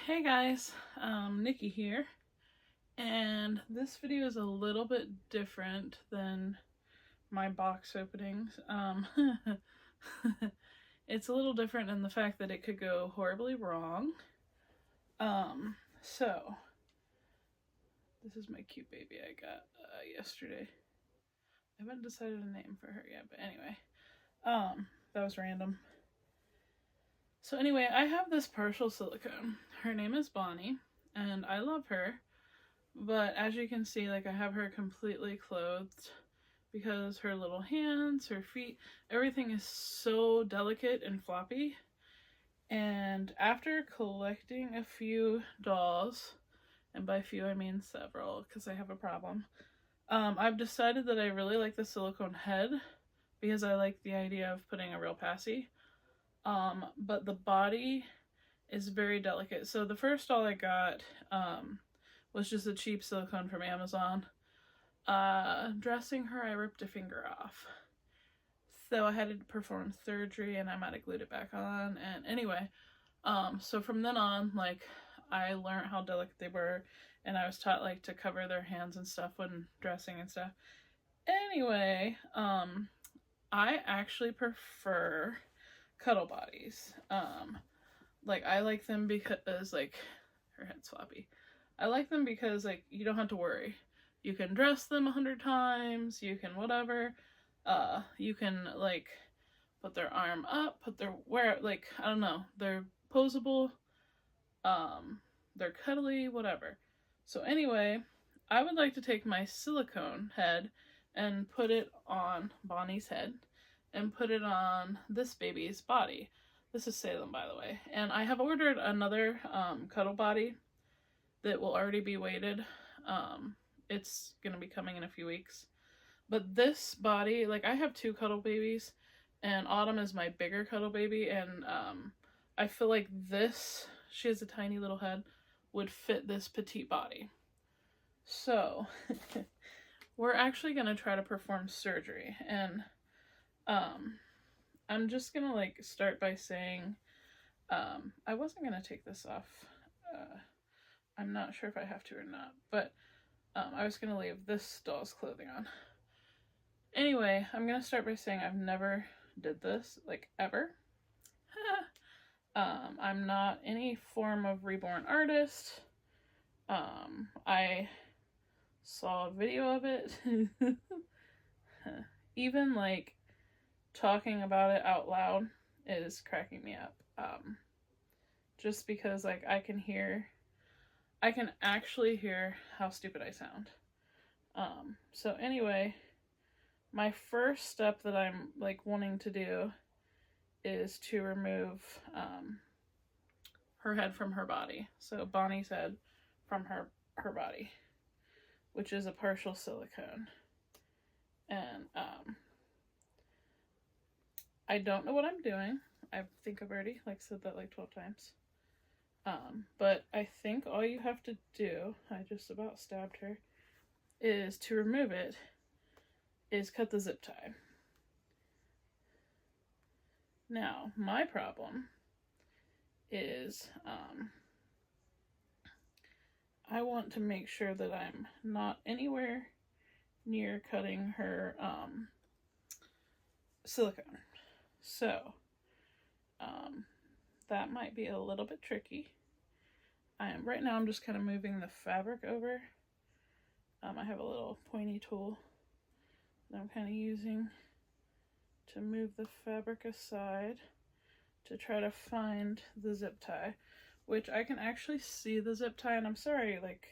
Hey guys, Nikki here, and this video is a little bit different than my box openings. It's a little different in the fact that it could go horribly wrong. So this is my cute baby I got yesterday. I haven't decided a name for her yet, but anyway, that was random. So anyway, I have this partial silicone. Her name is Bonnie, and I love her. But as you can see, like, I have her completely clothed because her little hands, her feet, everything is so delicate and floppy. And after collecting a few dolls, and by few I mean several because I have a problem, I've decided that I really like the silicone head because I like the idea of putting a real passy. But the body is very delicate. So the first doll I got, was just a cheap silicone from Amazon. Dressing her, I ripped a finger off. So I had to perform surgery and I might have glued it back on. And anyway, so from then on, like, I learned how delicate they were, and I was taught, like, to cover their hands and stuff when dressing and stuff. Anyway, I actually prefer cuddle bodies. Like, I like them because, like, her head's floppy. I like them because, like, you don't have to worry. You can dress them 100 times, you can whatever. You can, like, put their arm up, like, I don't know, they're posable, they're cuddly, whatever. So anyway, I would like to take my silicone head and put it on Bonnie's head and put it on this baby's body. This is Salem, by the way. And I have ordered another cuddle body that will already be weighted. It's gonna be coming in a few weeks. But this body, like, I have two cuddle babies, and Autumn is my bigger cuddle baby, and I feel like this, she has a tiny little head, would fit this petite body. So we're actually gonna try to perform surgery, and I'm just gonna, like, start by saying, I wasn't gonna take this off. I'm not sure if I have to or not, but I was gonna leave this doll's clothing on. Anyway, I'm gonna start by saying I've never did this, like, ever. I'm not any form of reborn artist. I saw a video of it. Even, like, talking about it out loud is cracking me up. Just because, like, I can actually hear how stupid I sound. So anyway, my first step that I'm, like, wanting to do is to remove her head from her body. So Bonnie's head from her body, which is a partial silicone. And I don't know what I'm doing. I think I've already, like, said that like 12 times. But I think all you have to do, I just about stabbed her, is to remove it, is cut the zip tie. Now, my problem is, I want to make sure that I'm not anywhere near cutting her, silicone. So, that might be a little bit tricky. Right now I'm just kind of moving the fabric over. I have a little pointy tool that I'm kind of using to move the fabric aside to try to find the zip tie, which I can actually see the zip tie, and I'm sorry, like,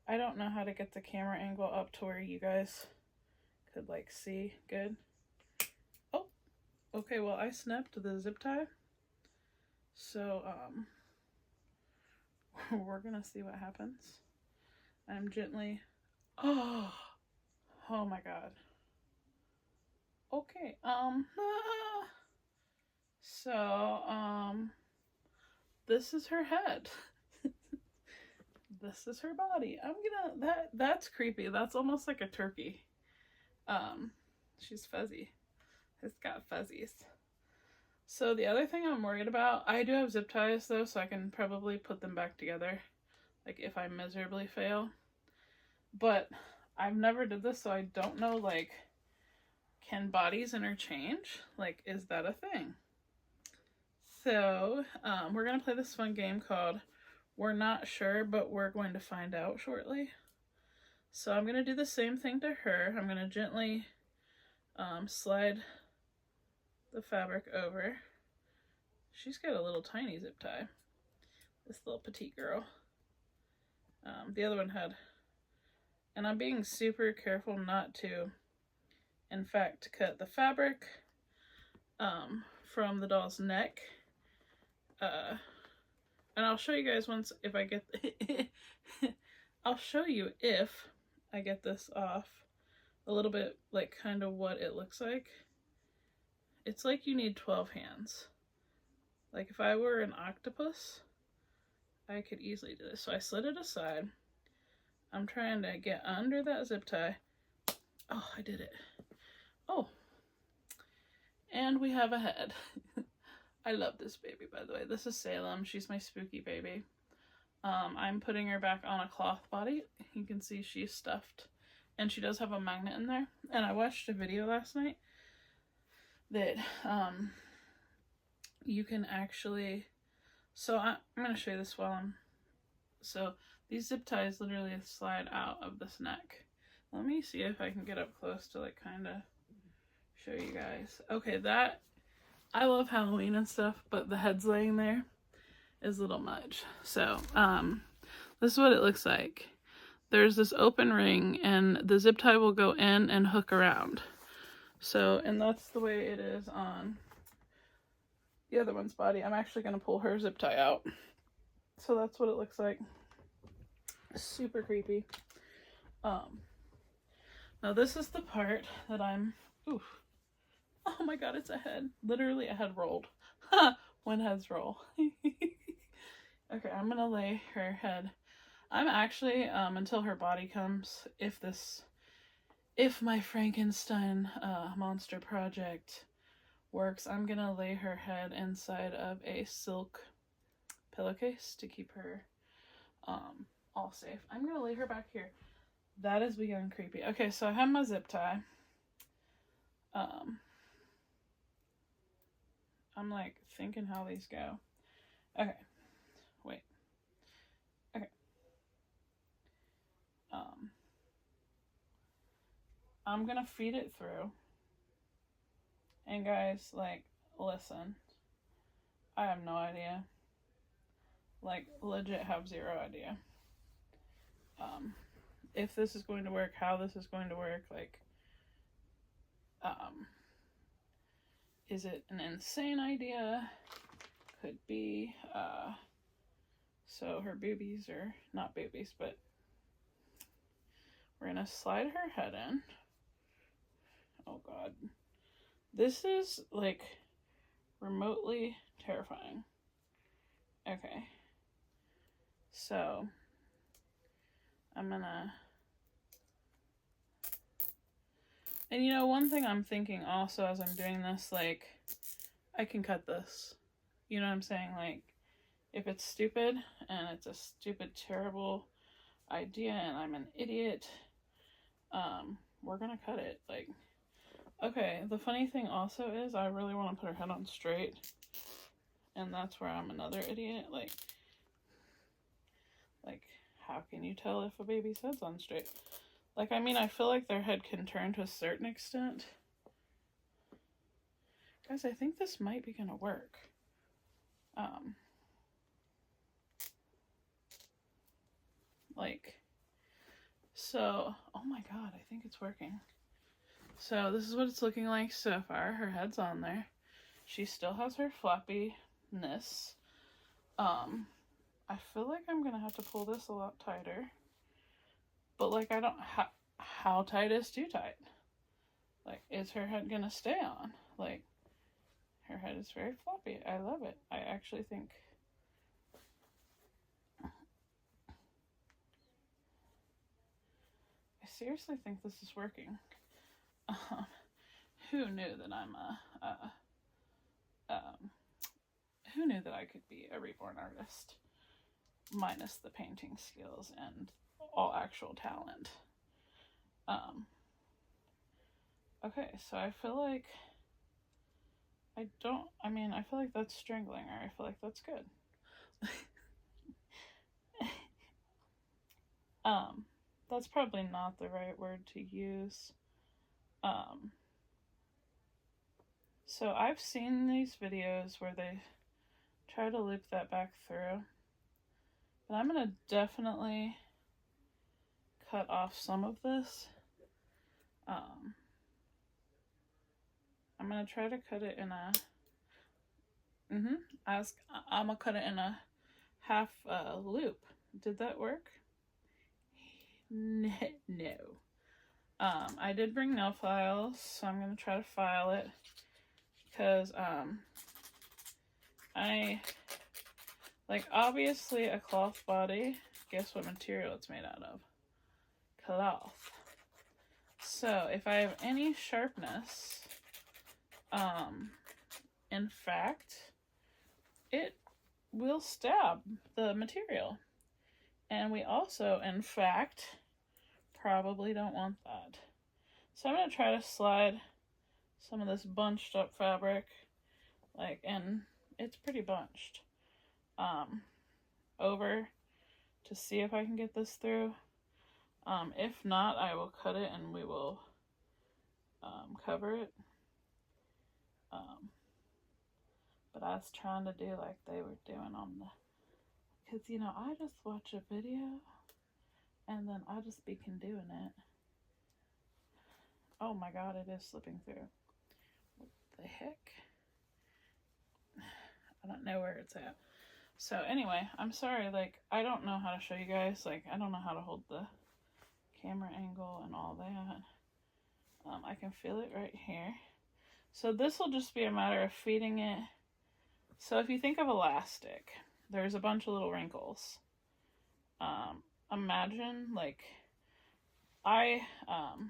I don't know how to get the camera angle up to where you guys could, like, see good. Oh, okay, well, I snapped the zip tie, so we're gonna see what happens. I'm gently, oh my god. Okay, so, this is her head. This is her body. That's creepy. That's almost like a turkey. She's fuzzy. It's got fuzzies. So the other thing I'm worried about, I do have zip ties though, so I can probably put them back together, like if I miserably fail. But I've never did this, so I don't know, like, can bodies interchange? Like, is that a thing? So, we're going to play this fun game called We're Not Sure, but we're going to find out shortly. So I'm going to do the same thing to her. I'm going to gently slide the fabric over. She's got a little tiny zip tie, this little petite girl. The other one had, and I'm being super careful not to, in fact, cut the fabric from the doll's neck. And I'll show you guys once if I get, I'll show you if I get this off a little bit, like kind of what it looks like. It's like you need 12 hands. Like if I were an octopus, I could easily do this. So I slid it aside. I'm trying to get under that zip tie. Oh, I did it. Oh, and we have a head. I love this baby, by the way. This is Salem. She's my spooky baby. I'm putting her back on a cloth body. You can see she's stuffed. And she does have a magnet in there. And I watched a video last night that you can actually... So I'm going to show you this while I'm... So these zip ties literally slide out of this neck. Let me see if I can get up close to like kind of show you guys. Okay, that... I love Halloween and stuff, but the head's laying there is a little much. So, this is what it looks like. There's this open ring, and the zip tie will go in and hook around. So, and that's the way it is on the other one's body. I'm actually going to pull her zip tie out. So that's what it looks like. Super creepy. Now this is the part that I'm... Oof. Oh my god, it's a head. Literally a head rolled. When heads roll. Okay, I'm gonna lay her head. I'm actually, until her body comes, if my Frankenstein monster project works, I'm gonna lay her head inside of a silk pillowcase to keep her all safe. I'm gonna lay her back here. That is beyond creepy. Okay, so I have my zip tie. I'm like thinking how these go. Okay. Wait. Okay. I'm gonna feed it through. And guys, like, listen. I have no idea. Like, legit have zero idea. If this is going to work, how this is going to work, like, is it an insane idea? Could be. So her boobies are not boobies, but we're gonna slide her head in. Oh god. This is like remotely terrifying. Okay. So I'm gonna... And you know, one thing I'm thinking also as I'm doing this, like, I can cut this. You know what I'm saying? Like, if it's stupid, and it's a stupid, terrible idea, and I'm an idiot, we're gonna cut it. Like, okay, the funny thing also is I really want to put her head on straight, and that's where I'm another idiot. Like, how can you tell if a baby's head's on straight? Like, I mean, I feel like their head can turn to a certain extent. Guys, I think this might be gonna work. Like, so, oh my god, I think it's working. So this is what it's looking like so far. Her head's on there. She still has her flappiness. I feel like I'm gonna have to pull this a lot tighter. But, like, I don't... How tight is too tight? Like, is her head gonna stay on? Like, her head is very floppy. I love it. I actually think... I seriously think this is working. Who knew that I'm who knew that I could be a reborn artist minus the painting skills and all actual talent. Okay, so I feel like I feel like that's strangling her. I feel like that's good. That's probably not the right word to use. So I've seen these videos where they try to loop that back through, but I'm gonna definitely cut off some of this. I'm gonna try to cut it in a I'm gonna cut it in a half loop. Did that work? No. I did bring nail files, so I'm gonna try to file it because I like, obviously a cloth body. Guess what material it's made out of? Cloth. So if I have any sharpness, in fact, it will stab the material. And we also, in fact, probably don't want that. So I'm going to try to slide some of this bunched up fabric, and it's pretty bunched, over to see if I can get this through. If not, I will cut it and we will cover it. But I was trying to do like they were doing on the, because I just watch a video and then I just be doing it. Oh my god, it is slipping through. What the heck? I don't know where it's at. So anyway, I'm sorry, I don't know how to show you guys. I don't know how to hold the camera angle and all that. I can feel it right here. So this will just be a matter of feeding it. So if you think of elastic, there's a bunch of little wrinkles. Imagine, I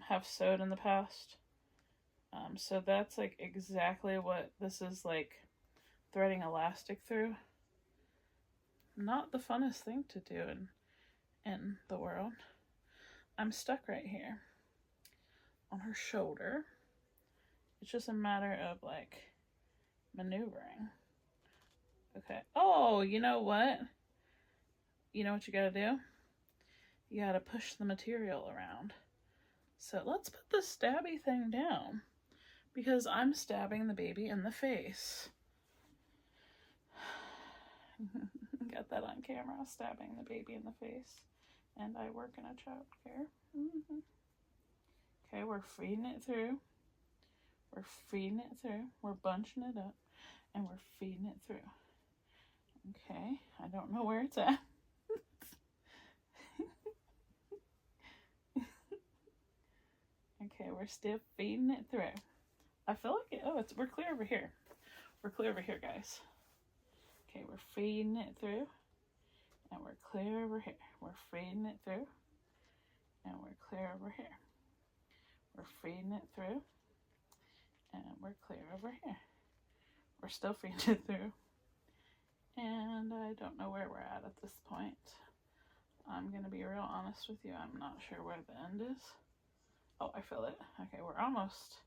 have sewed in the past. So that's exactly what this is, threading elastic through. Not the funnest thing to do in the world. I'm stuck right here on her shoulder. It's just a matter of maneuvering. Okay. Oh, you know what? You know what you gotta do? You gotta push the material around. So let's put the stabby thing down because I'm stabbing the baby in the face. Got that on camera, stabbing the baby in the face. And I work in a child care. Okay, we're feeding it through. We're feeding it through. We're bunching it up. And we're feeding it through. Okay, I don't know where it's at. Okay, we're still feeding it through. I feel like we're clear over here. We're clear over here, guys. Okay, we're feeding it through. And we're clear over here. We're feeding it through. And we're clear over here. We're feeding it through. And we're clear over here. We're still feeding it through. And I don't know where we're at this point. I'm going to be real honest with you. I'm not sure where the end is. Oh, I feel it. Okay, we're almost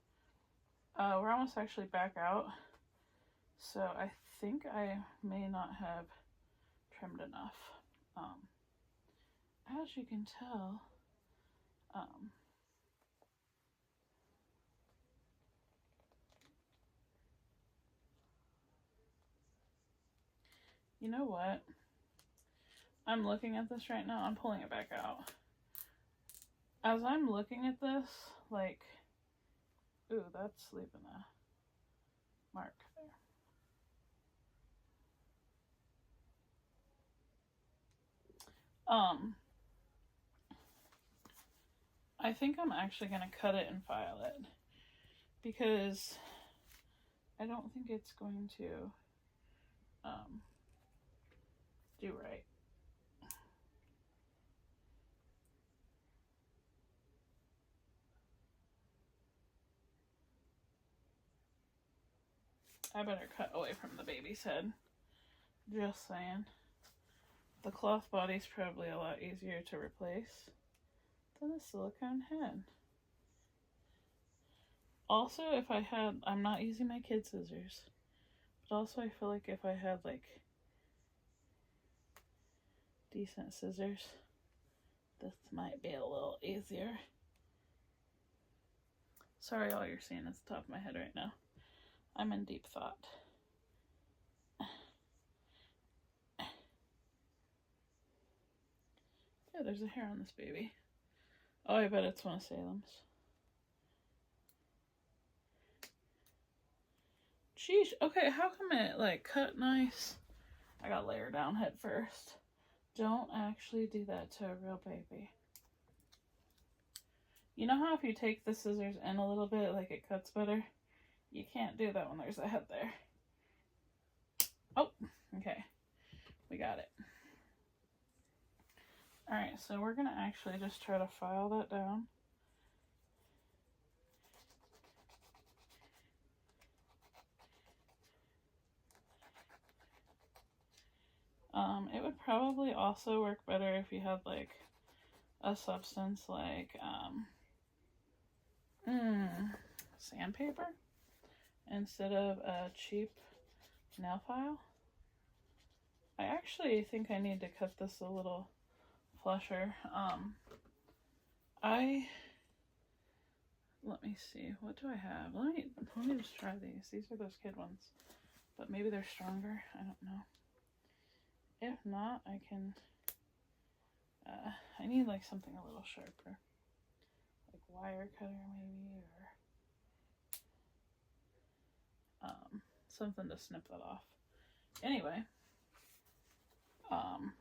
actually back out. So I think I may not have trimmed enough. As you can tell, you know what? I'm looking at this right now. I'm pulling it back out. As I'm looking at this, ooh, that's leaving a mark there. I think I'm actually going to cut it and file it because I don't think it's going to do right. I better cut away from the baby's head Just saying. The cloth body's probably a lot easier to replace than a silicone head. Also, if I had, I'm not using my kid scissors, but also I feel like if I had like decent scissors, this might be a little easier. Sorry, all you're seeing is the top of my head right now. I'm in deep thought. Yeah, there's a hair on this baby. Oh, I bet it's one of Salem's. Sheesh. Okay, how come it like cut nice? I gotta lay her down head first. Don't actually do that to a real baby. You know how if you take the scissors in a little bit, like it cuts better? You can't do that when there's a head there. Oh, okay. We got it. Alright, so we're gonna actually just try to file that down. It would probably also work better if you had like a substance like sandpaper instead of a cheap nail file. I actually think I need to cut this a little flusher. Let me see, what do I have? Let me just try these. These are those kid ones, but maybe they're stronger. I don't know. If not, I can, I need like something a little sharper, like wire cutter maybe, or something to snip that off. Anyway,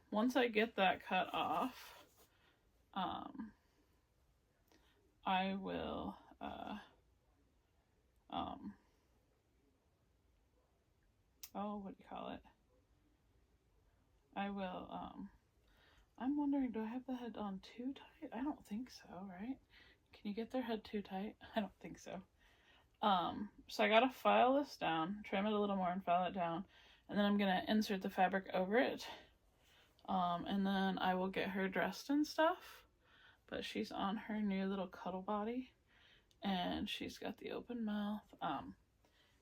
once I get that cut off, I will, oh, what do you call it? I will, I'm wondering, do I have the head on too tight? I don't think so, right? Can you get their head too tight? I don't think so. So I gotta file this down, trim it a little more and file it down, and then I'm gonna insert the fabric over it. And then I will get her dressed and stuff, but she's on her new little cuddle body, and she's got the open mouth.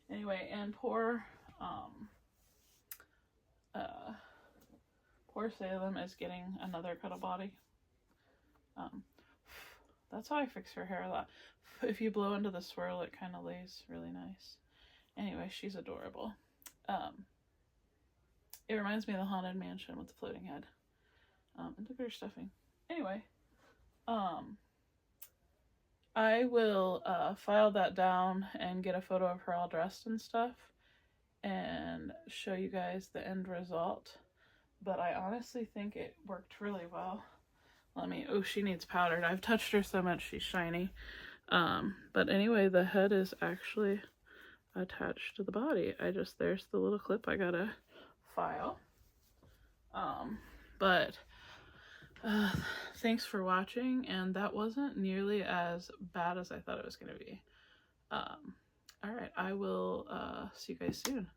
Anyway, and poor Salem is getting another cuddle body. That's how I fix her hair a lot. If you blow into the swirl, it kind of lays really nice. Anyway, she's adorable. It reminds me of the Haunted Mansion with the floating head. And look at her stuffing. Anyway, I will file that down and get a photo of her all dressed and stuff and show you guys the end result. But I honestly think it worked really well. Oh, she needs powdered. I've touched her so much, she's shiny. But anyway, the head is actually attached to the body. There's the little clip I gotta file. But thanks for watching, and that wasn't nearly as bad as I thought it was gonna be. Alright, I will see you guys soon.